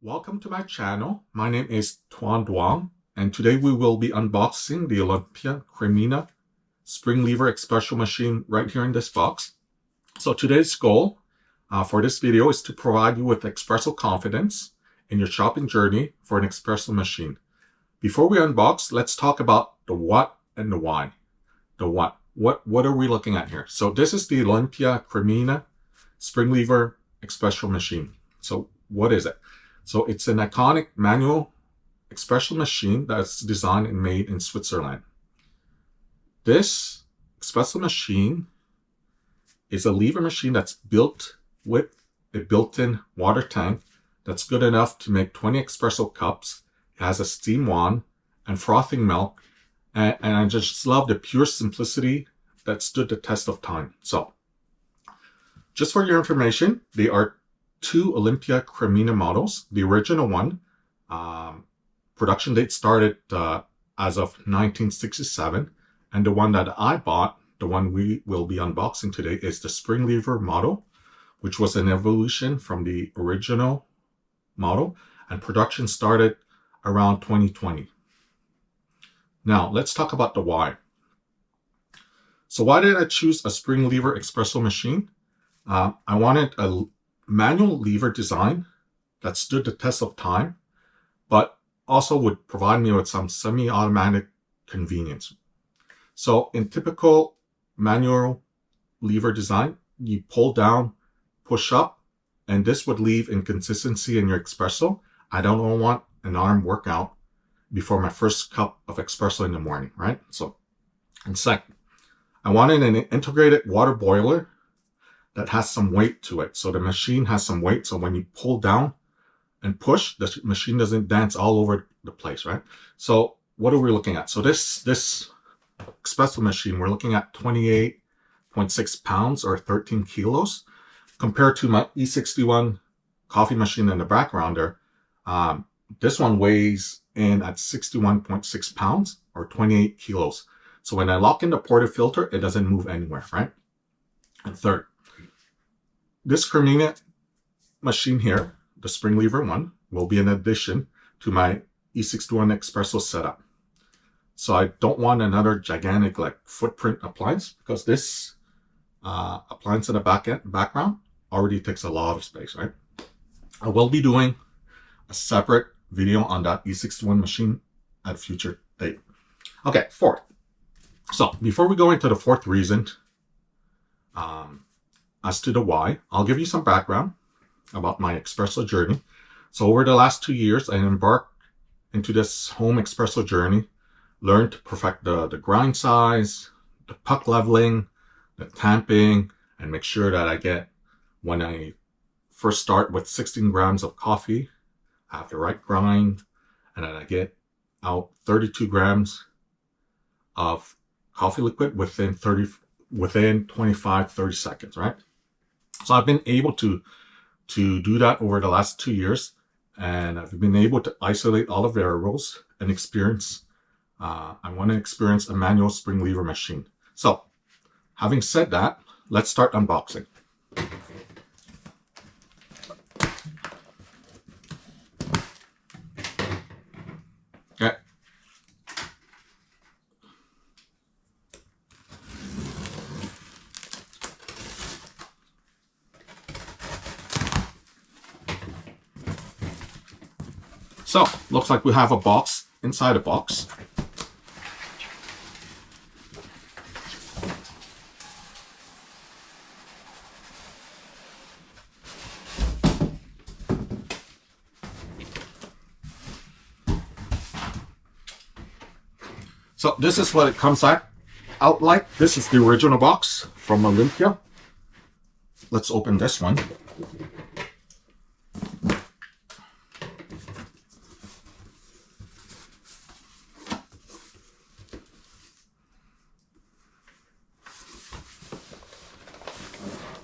Welcome to my channel. My name is Tuan Duong, and today we will be unboxing the Olympia Cremina Spring Lever Espresso machine right here in this box. So today's goal for this video is to provide you with espresso confidence in your shopping journey for an espresso machine. Before we unbox, let's talk about the what and the why. The what. What are we looking at here? So this is the Olympia Cremina Spring Lever Espresso machine. So what is it? So it's an iconic manual espresso machine that's designed and made in Switzerland. This espresso machine is a lever machine that's built with a built-in water tank that's good enough to make 20 espresso cups. It has a steam wand and frothing milk, and I just love the pure simplicity that stood the test of time. So just for your information, they are two Olympia Cremina models. The original one, production date started as of 1967, and the one that I bought, the one we will be unboxing today, is the Spring Lever model, which was an evolution from the original model, and production started around 2020. Now, let's talk about the why. So why did I choose a Spring Lever Espresso machine? I wanted a manual lever design that stood the test of time, but also would provide me with some semi-automatic convenience. So in typical manual lever design, you pull down, push up, and this would leave inconsistency in your espresso. I don't want an arm workout before my first cup of espresso in the morning, right? So, and second, I wanted an integrated water boiler that has some weight to it. So the machine has some weight. So when you pull down and push, the machine doesn't dance all over the place, right? So what are we looking at? So this espresso machine, we're looking at 28.6 pounds or 13 kilos compared to my E61 coffee machine in the background there. This one weighs in at 61.6 pounds or 28 kilos. So when I lock in the portafilter, it doesn't move anywhere, right? And third, this Cremina machine here, the Spring Lever one, will be an addition to my E61 Espresso setup. So I don't want another gigantic footprint appliance, because this appliance in the background already takes a lot of space, right? I will be doing a separate video on that E61 machine at a future date. Okay, fourth. So before we go into the fourth reason, as to the why, I'll give you some background about my espresso journey. So over the last 2 years, I embarked into this home espresso journey, learned to perfect the grind size, the puck leveling, the tamping, and make sure that I get, when I first start with 16 grams of coffee, I have the right grind, and then I get out 32 grams of coffee liquid within 25-30 seconds, right? So I've been able to do that over the last 2 years, and I've been able to isolate all the variables and experience. I want to experience a manual spring lever machine. So having said that, let's start unboxing. Okay. So, looks like we have a box inside a box. So this is what it comes out like. This is the original box from Olympia. Let's open this one.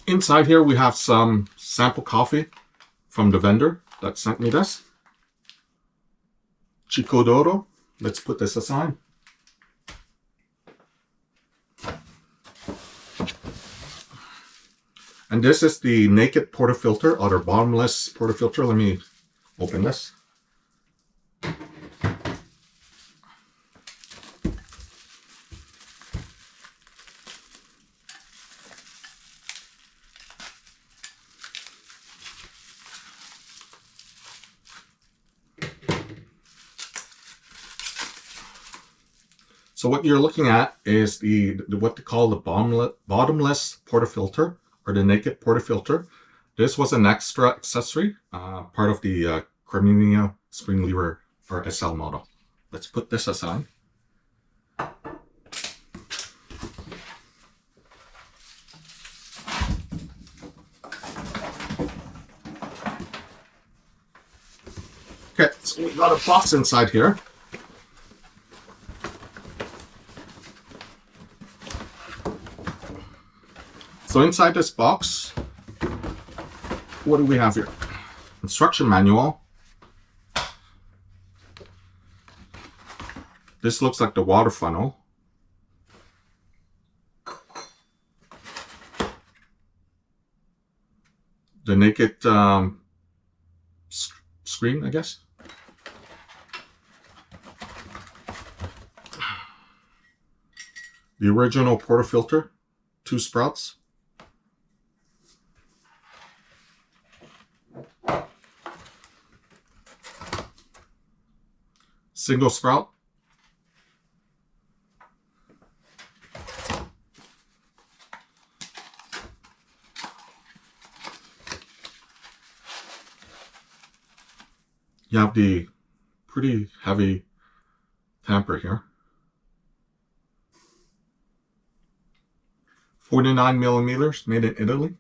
Inside here, we have some sample coffee from the vendor that sent me this. Chicodoro. Let's put this aside. And this is the naked portafilter, or bottomless portafilter. Let me open this. So what you're looking at is what they call the bottomless portafilter, or the naked portafilter. This was an extra accessory, part of the Cremina Spring Lever or SL model. Let's put this aside. Okay, so we got a box inside here. So inside this box, what do we have here? Instruction manual. This looks like the water funnel. The naked screen, I guess. The original portafilter, 2 sprouts. Single sprout. You have the pretty heavy tamper here. 49 millimeters, made in Italy.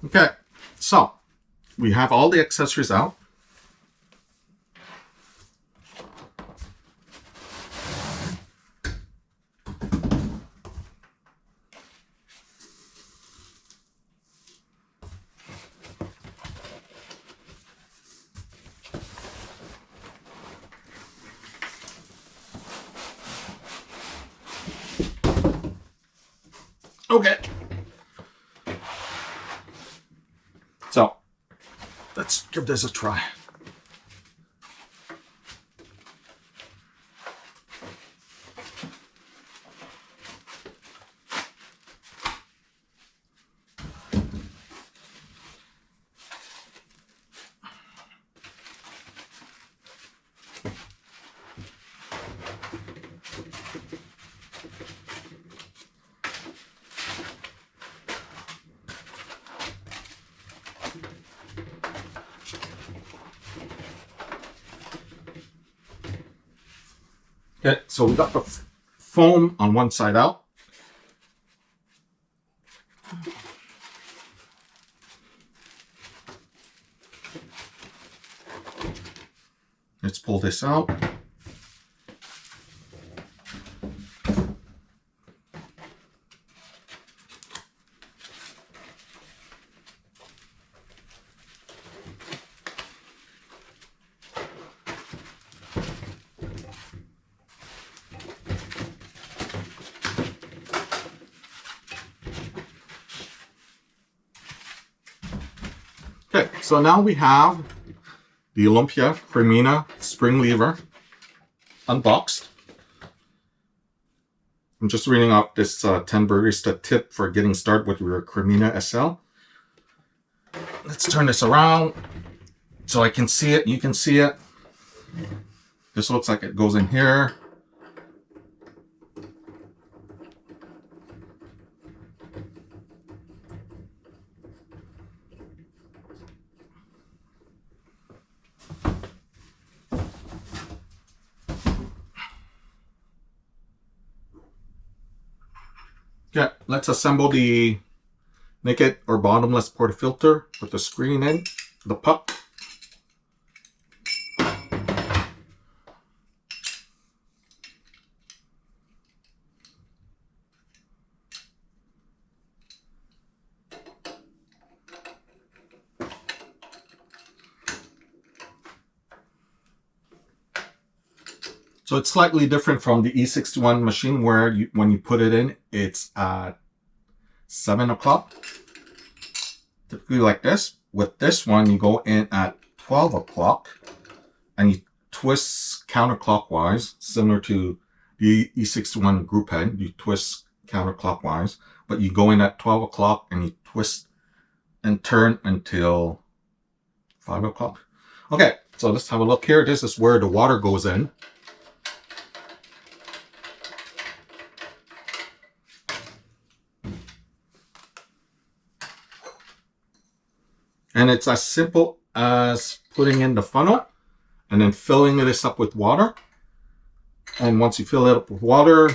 Okay, so we have all the accessories out. Okay. So let's give this a try. Okay, so we got the foam on one side out. Let's pull this out. Okay, so now we have the Olympia Cremina Spring Lever unboxed. I'm just reading off this 10 barista tip for getting started with your Cremina SL. Let's turn this around so I can see it, you can see it. This looks like it goes in here. Okay, let's assemble the naked or bottomless portafilter with the screen in, the puck. So it's slightly different from the E61 machine where when you put it in, it's at 7 o'clock. Typically like this. With this one, you go in at 12 o'clock and you twist counterclockwise, similar to the E61 group head. You twist counterclockwise, but you go in at 12 o'clock and you twist and turn until 5 o'clock. Okay, so let's have a look here. This is where the water goes in. And it's as simple as putting in the funnel and then filling this up with water. And once you fill it up with water,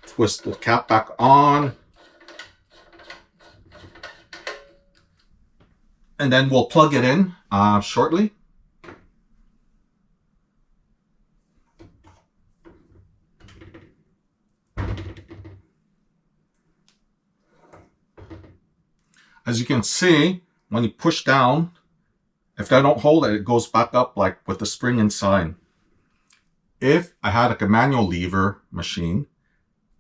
twist the cap back on. And then we'll plug it in shortly. As you can see, when you push down, if I don't hold it, it goes back up like with the spring inside. If I had like a manual lever machine,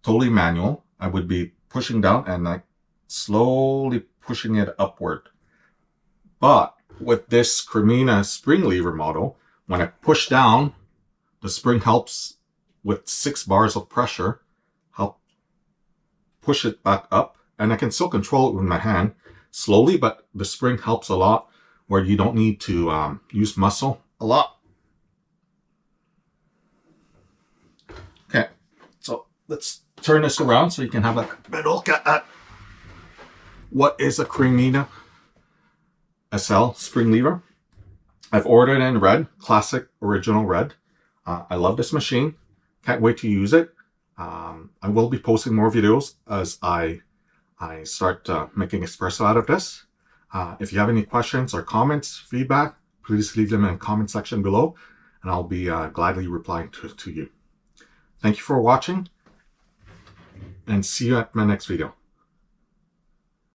totally manual, I would be pushing down and like slowly pushing it upward. But with this Cremina spring lever model, when I push down, the spring helps with 6 bars of pressure, help push it back up. And I can still control it with my hand slowly, but the spring helps a lot where you don't need to use muscle a lot. Okay, so let's turn this around so you can have a better look at what is a Cremina SL spring lever. I've ordered it in red, classic original red. I love this machine. Can't wait to use it. I will be posting more videos as I start making espresso out of this. If you have any questions or comments, feedback, please leave them in the comment section below, and I'll be gladly replying to you. Thank you for watching, and see you at my next video.